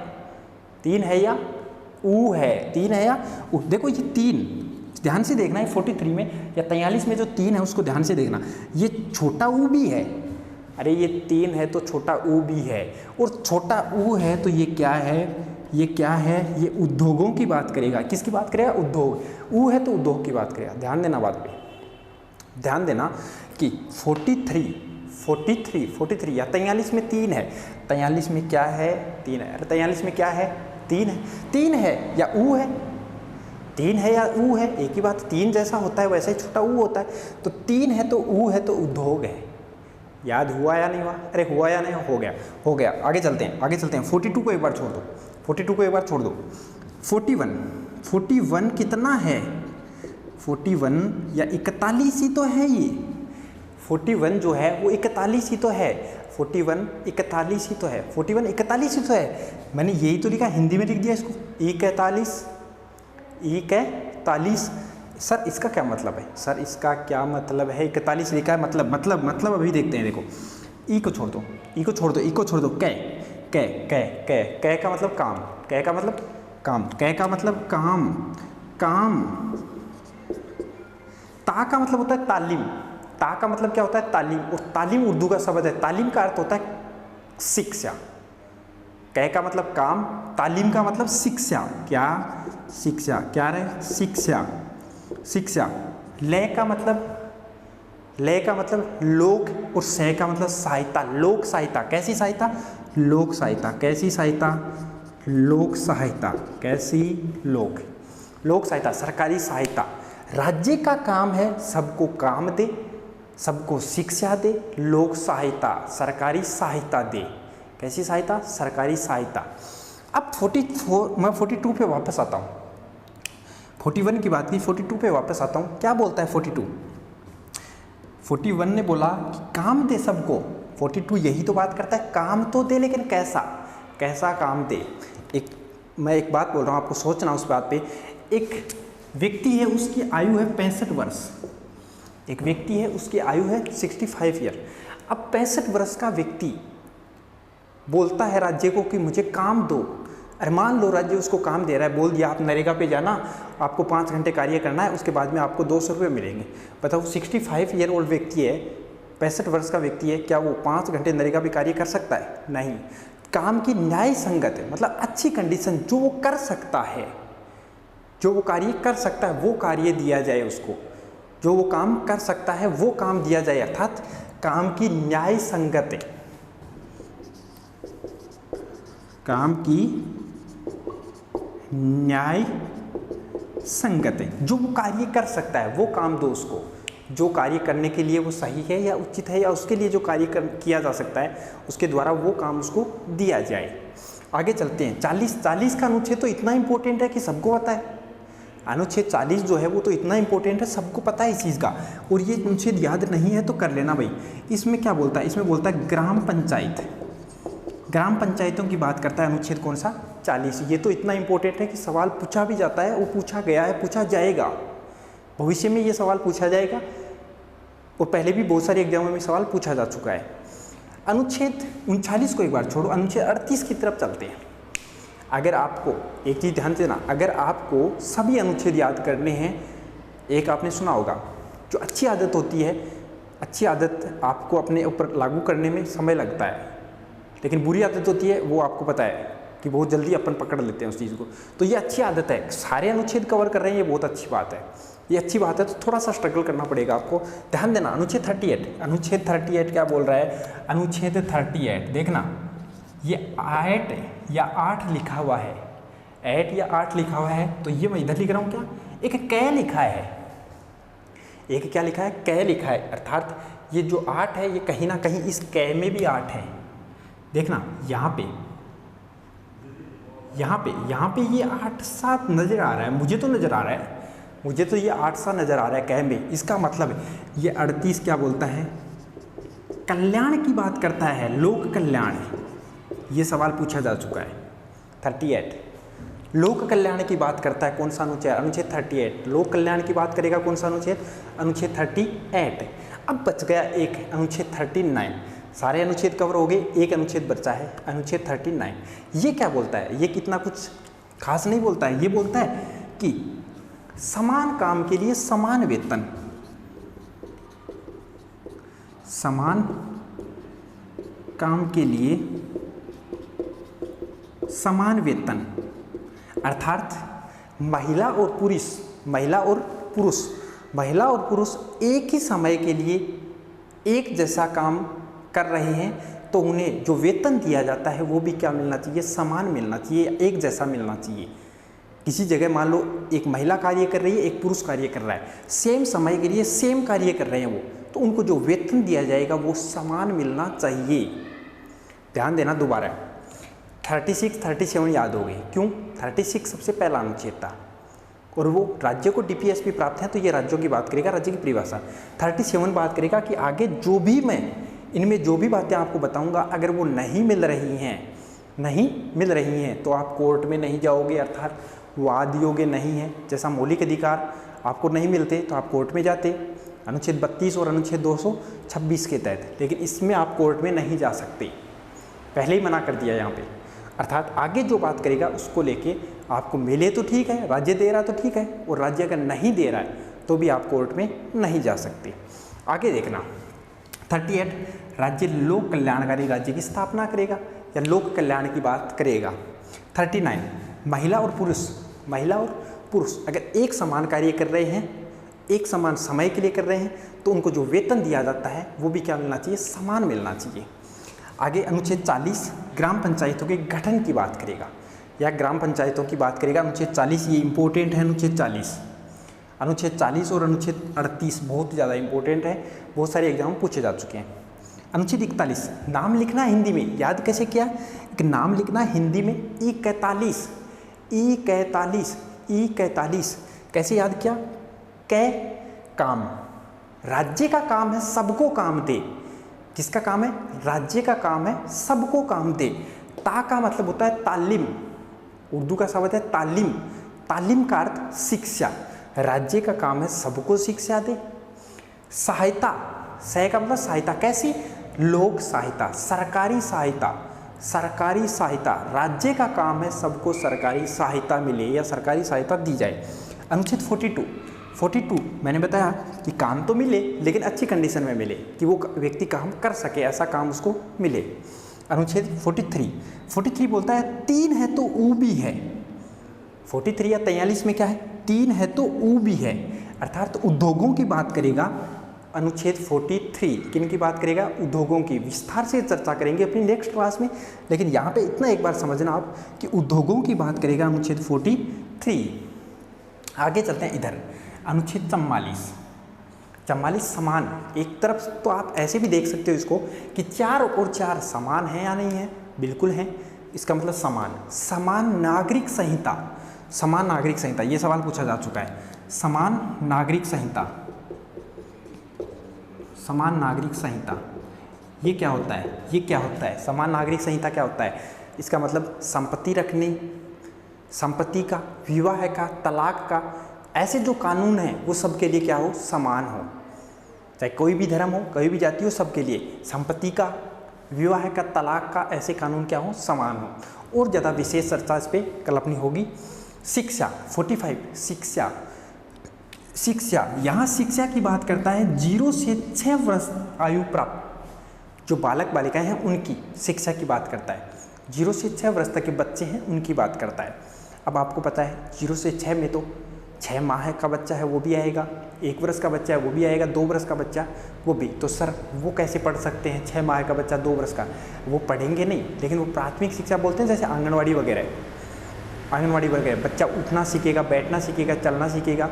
ऊ है, 3 है या ऊ। देखो ये 3 ध्यान से देखना है 43 में या 43 में जो 3 है उसको ध्यान से देखना। ये छोटा ऊ भी है, अरे ये 3 है तो छोटा ऊ भी है, और छोटा ऊ है तो ये क्या है, ये क्या है, ये उद्योगों की बात करेगा। किसकी बात करेगा, उद्योग। ऊ है तो उद्योग की बात करेगा। ध्यान देना बात पे, ध्यान देना कि 43 या 43 में 3 है, 43 में क्या है, 3 है। अरे 43 में क्या है, 3 है, 3 है या ऊ है, 3 है या ऊ है, एक ही बात। 3 जैसा होता है वैसा ही छोटा ऊ होता है। तो 3 है तो ऊ है तो उद्योग है। याद हुआ या नहीं हुआ, अरे हुआ या नहीं, हो गया, हो गया। आगे चलते हैं, आगे चलते हैं। 42 को एक बार छोड़ दो, 42 को एक बार छोड़ दो। 41 कितना है, 41 या 41 ही तो है ये। 41 जो है वो 41 ही तो है, 41 41 ही तो है, 41 41 ही तो है। मैंने यही तो लिखा, हिंदी में लिख दिया इसको 41। सर इसका क्या मतलब है, सर इसका क्या मतलब है, 41 लिखा है, मतलब अभी देखते हैं। देखो ई को छोड़ दो, ई को छोड़ दो, ई को छोड़ दो। कै का मतलब काम, कै का मतलब काम, कै का मतलब काम, काम। ता का मतलब होता है तालीम, ता का मतलब क्या होता है, तालीम। और तालीम उर्दू का शब्द है, तालीम का अर्थ होता है शिक्षा। कै का मतलब काम, तालीम का मतलब शिक्षा। क्या, शिक्षा, क्या रहे, शिक्षा, शिक्षा। लय का मतलब लोक, और सह का मतलब सहायता, लोक सहायता। कैसी सहायता, लोक सहायता। कैसी सहायता, लोक सहायता। कैसी, लोक सहायता, सरकारी सहायता। राज्य का काम है सबको काम दे, सबको शिक्षा दे, लोक सहायता, सरकारी सहायता दे। कैसी सहायता, सरकारी सहायता। अब 44, मैं 42 पे वापस आता हूँ। 41 की बात की, 42 पे वापस आता हूँ। क्या बोलता है 41 ने बोला कि काम दे सबको। 42 यही तो बात करता है, काम तो दे, लेकिन कैसा, कैसा काम दे। मैं एक बात बोल रहा हूँ, आपको सोचना उस बात पे। एक व्यक्ति है, उसकी आयु है 65 वर्ष। एक व्यक्ति है, उसकी आयु है 65 ईयर। अब 65 वर्ष का व्यक्ति बोलता है राज्य को कि मुझे काम दो। अरे मान लो राज्य उसको काम दे रहा है, बोल दिया आप नरेगा पे जाना, आपको 5 घंटे कार्य करना है, उसके बाद में आपको 200 रुपये मिलेंगे। बताओ 65 ईयर ओल्ड व्यक्ति है, 65 वर्ष का व्यक्ति है, क्या वो 5 घंटे नरेगा पे कार्य कर सकता है, नहीं। काम की न्याय संगत है, मतलब अच्छी कंडीशन, जो वो कर सकता है, जो वो कार्य कर सकता है वो कार्य दिया जाए उसको, जो वो काम कर सकता है वो काम दिया जाए, अर्थात काम की न्याय संगत है, काम की न्याय संगत है। जो वो कार्य कर सकता है वो काम दो उसको, जो कार्य करने के लिए वो सही है या उचित है, या उसके लिए जो कार्य किया जा सकता है उसके द्वारा वो काम उसको दिया जाए। आगे चलते हैं। 40 का अनुच्छेद तो इतना इंपॉर्टेंट है कि सबको पता है। अनुच्छेद 40 जो है वो तो इतना इंपॉर्टेंट है, सबको पता है इस चीज़ का। और ये अनुच्छेद याद नहीं है तो कर लेना भाई। इसमें क्या बोलता है, इसमें बोलता है ग्राम पंचायत। ग्राम पंचायतों की बात करता है अनुच्छेद कौन सा? 40। ये तो इतना इंपॉर्टेंट है कि सवाल पूछा भी जाता है, वो पूछा गया है, पूछा जाएगा, भविष्य में ये सवाल पूछा जाएगा और पहले भी बहुत सारे एग्जामों में सवाल पूछा जा चुका है। अनुच्छेद 39 को एक बार छोड़ो, अनुच्छेद 38 की तरफ चलते हैं। अगर आपको एक चीज़ ध्यान देना, अगर आपको सभी अनुच्छेद याद करने हैं, एक आपने सुना होगा, जो अच्छी आदत होती है, अच्छी आदत आपको अपने ऊपर लागू करने में समय लगता है, लेकिन बुरी आदत होती है वो आपको पता है कि बहुत जल्दी अपन पकड़ लेते हैं उस चीज़ को। तो ये अच्छी आदत है, सारे अनुच्छेद कवर कर रहे हैं, ये बहुत अच्छी बात है, ये अच्छी बात है। तो थोड़ा सा स्ट्रगल करना पड़ेगा आपको। ध्यान देना, अनुच्छेद 38 क्या बोल रहा है? अनुच्छेद 38 देखना, ये 8 या 8 लिखा हुआ है, 8 या 8 लिखा हुआ है, तो ये मैं इधर लिख रहा हूँ क्या? एक कै लिखा है, एक क्या लिखा है? कै लिखा है, अर्थात ये जो 8 है ये कहीं ना कहीं इस कै में भी 8 है। देखना यहाँ पे ये 8 7 नज़र आ रहा है, मुझे तो नज़र आ रहा है, मुझे तो ये 8 सा नज़र आ रहा है कै में। इसका मतलब है ये 38 क्या बोलता है? कल्याण की बात करता है, लोक कल्याण। ये सवाल पूछा जा चुका है। 38 लोक कल्याण की बात करता है, कौन सा अनुच्छेद? अनुच्छेद 38 लोक कल्याण की बात करेगा, कौन सा अनुच्छेद? अनुच्छेद 38। अब बच गया एक अनुच्छेद 39, सारे अनुच्छेद कवर हो गए, एक अनुच्छेद बचा है, अनुच्छेद 39। ये क्या बोलता है? ये कितना कुछ खास नहीं बोलता है, ये बोलता है कि समान काम के लिए समान वेतन, समान काम के लिए समान वेतन, अर्थात महिला और पुरुष एक ही समय के लिए एक जैसा काम कर रहे हैं, तो उन्हें जो वेतन दिया जाता है वो भी क्या मिलना चाहिए? समान मिलना चाहिए, एक जैसा मिलना चाहिए। किसी जगह मान लो एक महिला कार्य कर रही है, एक पुरुष कार्य कर रहा है, सेम समय के लिए सेम कार्य कर रहे हैं वो, तो उनको जो वेतन दिया जाएगा वो समान मिलना चाहिए। ध्यान देना दोबारा, 36 37 याद हो गई, क्यों? 36 सबसे पहला अनुच्छेद था और वो राज्य को डीपीएसपी प्राप्त है, तो ये राज्यों की बात करेगा, राज्य की परिभाषा। 37 बात करेगा कि आगे जो भी मैं इनमें जो भी बातें आपको बताऊंगा, अगर वो नहीं मिल रही हैं तो आप कोर्ट में नहीं जाओगे, अर्थात वाद योग्य नहीं है। जैसा मौलिक अधिकार आपको नहीं मिलते तो आप कोर्ट में जाते, अनुच्छेद 32 और अनुच्छेद 226 के तहत, लेकिन इसमें आप कोर्ट में नहीं जा सकते, पहले ही मना कर दिया यहाँ पे। अर्थात आगे जो बात करेगा उसको लेके आपको मिले तो ठीक है, राज्य दे रहा तो ठीक है, और राज्य अगर नहीं दे रहा है तो भी आप कोर्ट में नहीं जा सकते। आगे देखना, 38 राज्य लोक कल्याणकारी राज्य की स्थापना करेगा या लोक कल्याण की बात करेगा। 39 महिला और पुरुष अगर एक समान कार्य कर रहे हैं, एक समान समय के लिए कर रहे हैं, तो उनको जो वेतन दिया जाता है वो भी क्या मिलना चाहिए? समान मिलना चाहिए। आगे अनुच्छेद 40 ग्राम पंचायतों के गठन की बात करेगा या ग्राम पंचायतों की बात करेगा। अनुच्छेद 40 ये इंपॉर्टेंट है, अनुच्छेद 40 और अनुच्छेद 38 बहुत ज़्यादा इंपॉर्टेंट है, बहुत सारे एग्जाम पूछे जा चुके हैं। अनुच्छेद 41 नाम लिखना हिंदी में, याद कैसे किया? एक नाम लिखना हिंदी में ई41 कैसे याद किया? कै काम, राज्य का काम है सबको काम दे। किसका काम है? राज्य का काम है सबको काम दे। ता का मतलब होता है तालीम, उर्दू का शब्द है तालीम, तालीम का अर्थ शिक्षा। राज्य का काम है सबको शिक्षा दे। सहायता, सह का मतलब सहायता, कैसी? लोक सहायता, सरकारी सहायता। राज्य का काम है सबको सरकारी सहायता मिले या सरकारी सहायता दी जाए। अनुच्छेद 42 मैंने बताया कि काम तो मिले लेकिन अच्छी कंडीशन में मिले, कि वो व्यक्ति काम कर सके, ऐसा काम उसको मिले। अनुच्छेद 43 बोलता है 3 है तो ऊ भी है। 43 या 43 में क्या है? 3 है तो ऊ भी है, अर्थात उद्योगों की बात करेगा। अनुच्छेद 43 किन की बात करेगा? उद्योगों की। विस्तार से चर्चा करेंगे अपनी नेक्स्ट क्लास में, लेकिन यहाँ पे इतना एक बार समझना आप कि उद्योगों की बात करेगा अनुच्छेद 43। आगे चलते हैं इधर, अनुच्छेद 44 समान। एक तरफ तो आप ऐसे भी देख सकते हो इसको कि 4 और 4 समान है या नहीं है? बिल्कुल है, इसका मतलब समान नागरिक संहिता, ये सवाल पूछा जा चुका है। समान नागरिक संहिता, ये क्या होता है, ये क्या होता है, समान नागरिक संहिता क्या होता है, इसका मतलब संपत्ति रखने, संपत्ति का, विवाह का, तलाक का, ऐसे जो कानून हैं वो सबके लिए क्या हो, समान हो, चाहे कोई भी धर्म हो, कोई भी जाति हो, सबके लिए संपत्ति का, विवाह का, तलाक का, ऐसे कानून क्या हो, समान हो। और ज़्यादा विशेष चर्चा इस पर कल अपनी होगी। शिक्षा 45, शिक्षा, शिक्षा, यहाँ शिक्षा की बात करता है 0 से 6 वर्ष आयु प्राप्त जो बालक बालिकाएं हैं उनकी शिक्षा की बात करता है। 0 से 6 वर्ष तक के बच्चे हैं उनकी बात करता है। अब आपको पता है 0 से 6 में तो 6 माह का बच्चा है वो भी आएगा, 1 वर्ष का बच्चा है वो भी आएगा, 2 वर्ष का बच्चा वो भी। तो सर वो कैसे पढ़ सकते हैं, 6 माह का बच्चा 2 वर्ष का, वो पढ़ेंगे नहीं, लेकिन वो प्राथमिक शिक्षा बोलते हैं, जैसे आंगनवाड़ी वगैरह, आंगनवाड़ी वगैरह बच्चा उठना सीखेगा, बैठना सीखेगा, चलना सीखेगा।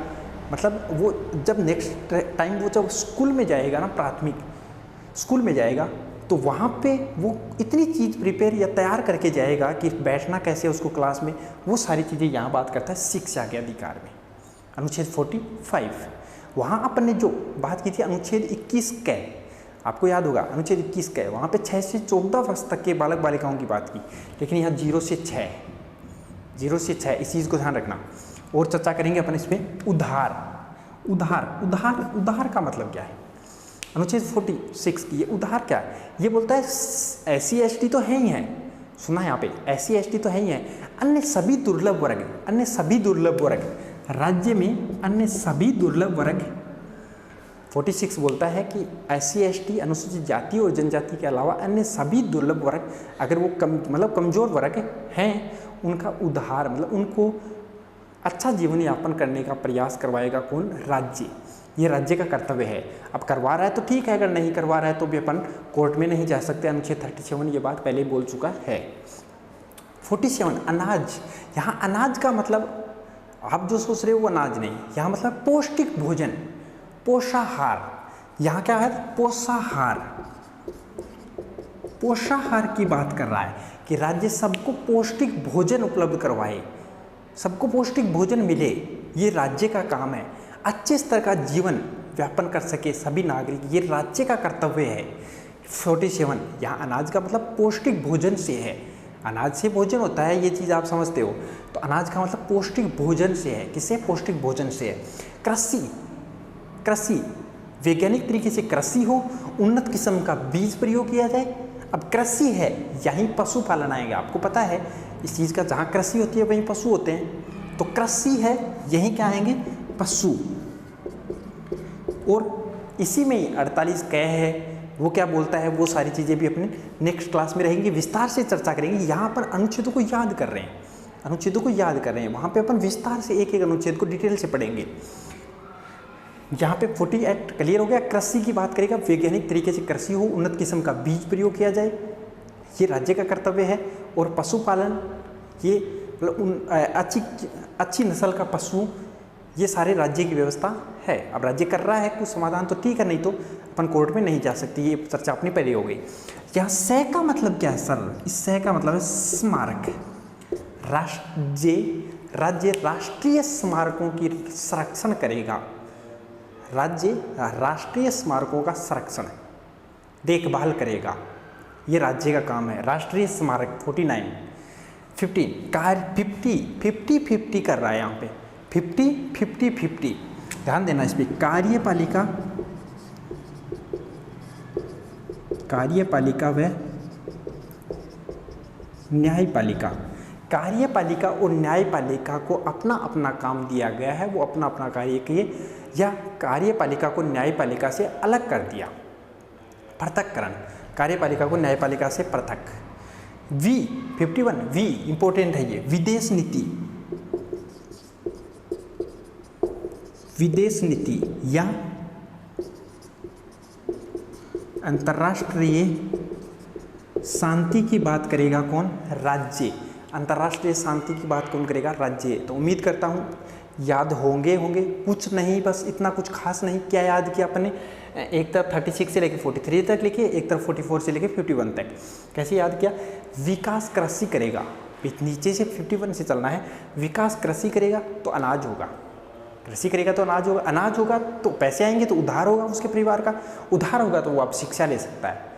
मतलब वो जब नेक्स्ट टाइम वो जब स्कूल में जाएगा ना, प्राथमिक स्कूल में जाएगा, तो वहाँ पे वो इतनी चीज़ प्रिपेयर या तैयार करके जाएगा कि बैठना कैसे उसको क्लास में, वो सारी चीज़ें यहाँ बात करता है शिक्षा के अधिकार में। अनुच्छेद 45, वहाँ अपन ने जो बात की थी अनुच्छेद 21 कै, आपको याद होगा अनुच्छेद 21 कै, वहाँ पे 6 से 14 वर्ष तक के बालक बालिकाओं की बात की, लेकिन यहाँ 0 से 6, 0 से 6, इस चीज़ को ध्यान रखना। और चर्चा करेंगे अपन इसमें उधार, उधार, उधार, उधार का मतलब क्या है, अनुच्छेद 46 की, ये उधार क्या है, ये बोलता है SC ST तो है ही है, सुना है यहाँ पे SC ST तो है ही है, अन्य सभी दुर्लभ वर्ग, अन्य सभी दुर्लभ वर्ग, राज्य में अन्य सभी दुर्लभ वर्ग। 46 बोलता है कि SC ST अनुसूचित जाति और जनजाति के अलावा अन्य सभी दुर्लभ वर्ग, अगर वो मतलब कमजोर वर्ग हैं, उनका उधार मतलब उनको अच्छा जीवन यापन करने का प्रयास करवाएगा कौन, राज्य। ये राज्य का कर्तव्य है। अब करवा रहा है तो ठीक है, अगर नहीं करवा रहा है तो भी अपन कोर्ट में नहीं जा सकते। अनुच्छेद 37 ये बात पहले ही बोल चुका है। 47 अनाज, यहाँ अनाज का मतलब आप जो सोच रहे हो वो अनाज नहीं, यहाँ मतलब पौष्टिक भोजन, पोषाहार। यहाँ क्या है, पोषाहार, पोषाहार की बात कर रहा है कि राज्य सबको पौष्टिक भोजन उपलब्ध करवाए, सबको पौष्टिक भोजन मिले, ये राज्य का काम है। अच्छे स्तर का जीवन व्यापन कर सके सभी नागरिक, ये राज्य का कर्तव्य है। 47 यहाँ अनाज का मतलब पौष्टिक भोजन से है, अनाज से भोजन होता है, ये चीज़ आप समझते हो। तो अनाज का मतलब पौष्टिक भोजन से है, किससे, पौष्टिक भोजन से है। कृषि, कृषि वैज्ञानिक तरीके से कृषि हो, उन्नत किस्म का बीज प्रयोग किया जाए। अब कृषि है, यहीं पशुपालन आएगा। आपको पता है इस चीज़ का, जहाँ कृषि होती है वहीं पशु होते हैं, तो कृषि है, यहीं क्या आएंगे, पशु। और इसी में ही 48 कै है, वो क्या बोलता है, वो सारी चीज़ें भी अपने नेक्स्ट क्लास में रहेंगी, विस्तार से चर्चा करेंगे। यहाँ पर अनुच्छेदों को याद कर रहे हैं, अनुच्छेदों को याद कर रहे हैं, वहाँ पे अपन विस्तार से एक एक अनुच्छेद को डिटेल से पढ़ेंगे। यहाँ पे 48 क्लियर हो गया। कृषि की बात करेगा, वैज्ञानिक तरीके से कृषि हो, उन्नत किस्म का बीज प्रयोग किया जाए, ये राज्य का कर्तव्य है। और पशुपालन, ये अच्छी नस्ल का पशु, ये सारे राज्य की व्यवस्था है। अब राज्य कर रहा है कुछ समाधान तो ठीक है, नहीं तो अपन कोर्ट में नहीं जा सकती, ये चर्चा अपनी पहले हो गई। यहाँ सह का मतलब क्या है सर, इस सह का मतलब है स्मारक। राज्य राष्ट्रीय स्मारकों की संरक्षण करेगा, राज्य राष्ट्रीय स्मारकों का संरक्षण देखभाल करेगा, ये राज्य का काम है। राष्ट्रीय स्मारक 49 50 कार्य 50 कर रहा है यहाँ पे 50 ध्यान देना इस पर। कार्यपालिका व न्यायपालिका, कार्यपालिका और न्यायपालिका को अपना अपना काम दिया गया है, वो अपना अपना कार्य किए, या कार्यपालिका को न्यायपालिका से अलग कर दिया, पृथककरण, कार्यपालिका को न्यायपालिका से पृथक। 51 इंपॉर्टेंट है ये, विदेश नीति, विदेश नीति या अंतर्राष्ट्रीय शांति की बात करेगा कौन, राज्य। अंतर्राष्ट्रीय शांति की बात कौन करेगा, राज्य। तो उम्मीद करता हूँ याद होंगे कुछ नहीं, बस इतना कुछ खास नहीं। क्या याद किया अपने, एक तरफ 36 से लेकर 43 तक लिखिए, एक तरफ 44 से लेकर 51 तक। कैसे याद किया, विकास कृषि करेगा, नीचे से 51 से चलना है। विकास कृषि करेगा तो अनाज होगा, कृषि करेगा तो अनाज होगा, अनाज होगा तो पैसे आएंगे, तो उधार होगा उसके परिवार का, उधार होगा तो वो आप शिक्षा ले सकता है।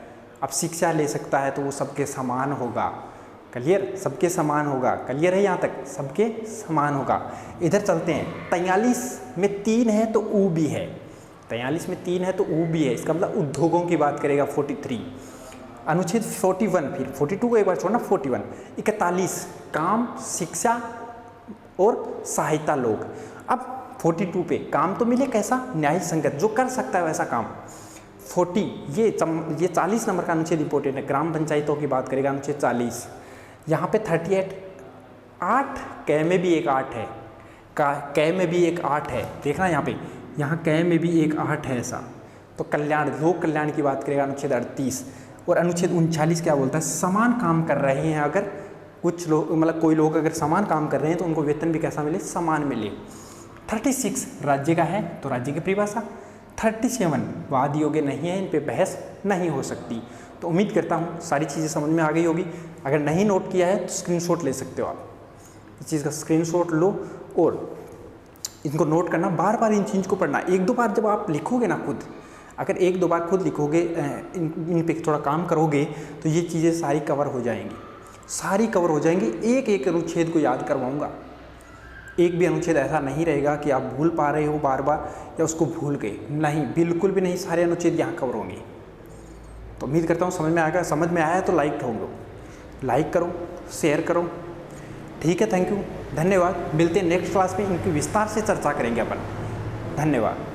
अब शिक्षा ले सकता है तो वो सबके समान होगा। क्लियर, सबके समान होगा। क्लियर है यहाँ तक, सबके समान होगा। इधर चलते हैं, 43 में 3 है तो ऊ भी है, 43 में 3 है तो ऊ भी है, इसका मतलब उद्योगों की बात करेगा 43। अनुच्छेद 41, फिर 42 को एक बार छोड़ना, 41, 41 काम, शिक्षा और सहायता लोग। अब 42 पे काम तो मिले कैसा, न्याय संगत, जो कर सकता है वैसा काम। 40 ये 40 नंबर का अनुच्छेद इंपॉर्टेंट है, ग्राम पंचायतों की बात करेगा अनुच्छेद 40। यहाँ पे 38 8 कै में भी एक 8 है, कै में भी एक 8 है, देखना यहाँ पे, यहाँ कै में भी एक 8 है ऐसा। तो कल्याण, लोक कल्याण की बात करेगा अनुच्छेद 38। और अनुच्छेद 39 क्या बोलता है, समान काम कर रहे हैं अगर कुछ लोग, मतलब कोई लोग अगर समान काम कर रहे हैं तो उनको वेतन भी कैसा मिले, समान मिले। 36 राज्य का है तो राज्य की परिभाषा। 37 वाद योग्य नहीं है, इन पे बहस नहीं हो सकती। तो उम्मीद करता हूँ सारी चीज़ें समझ में आ गई होगी। अगर नहीं नोट किया है तो स्क्रीनशॉट ले सकते हो आप, इस चीज़ का स्क्रीनशॉट लो और इनको नोट करना, बार बार इन चीज़ को पढ़ना। 1-2 बार जब आप लिखोगे ना खुद, अगर 1-2 बार खुद लिखोगे, इन पे थोड़ा काम करोगे तो ये चीज़ें सारी कवर हो जाएंगी, सारी कवर हो जाएंगी। एक एक अनुच्छेद को याद करवाऊँगा, एक भी अनुच्छेद ऐसा नहीं रहेगा कि आप भूल पा रहे हो बार बार या उसको भूल गए, नहीं, बिल्कुल भी नहीं, सारे अनुच्छेद यहाँ कवर होंगे। तो उम्मीद करता हूँ समझ में आएगा। समझ में आया तो लाइक ठोक दो, लाइक करो, शेयर करो, ठीक है। थैंक यू, धन्यवाद। मिलते हैं नेक्स्ट क्लास में, इनकी विस्तार से चर्चा करेंगे अपन। धन्यवाद।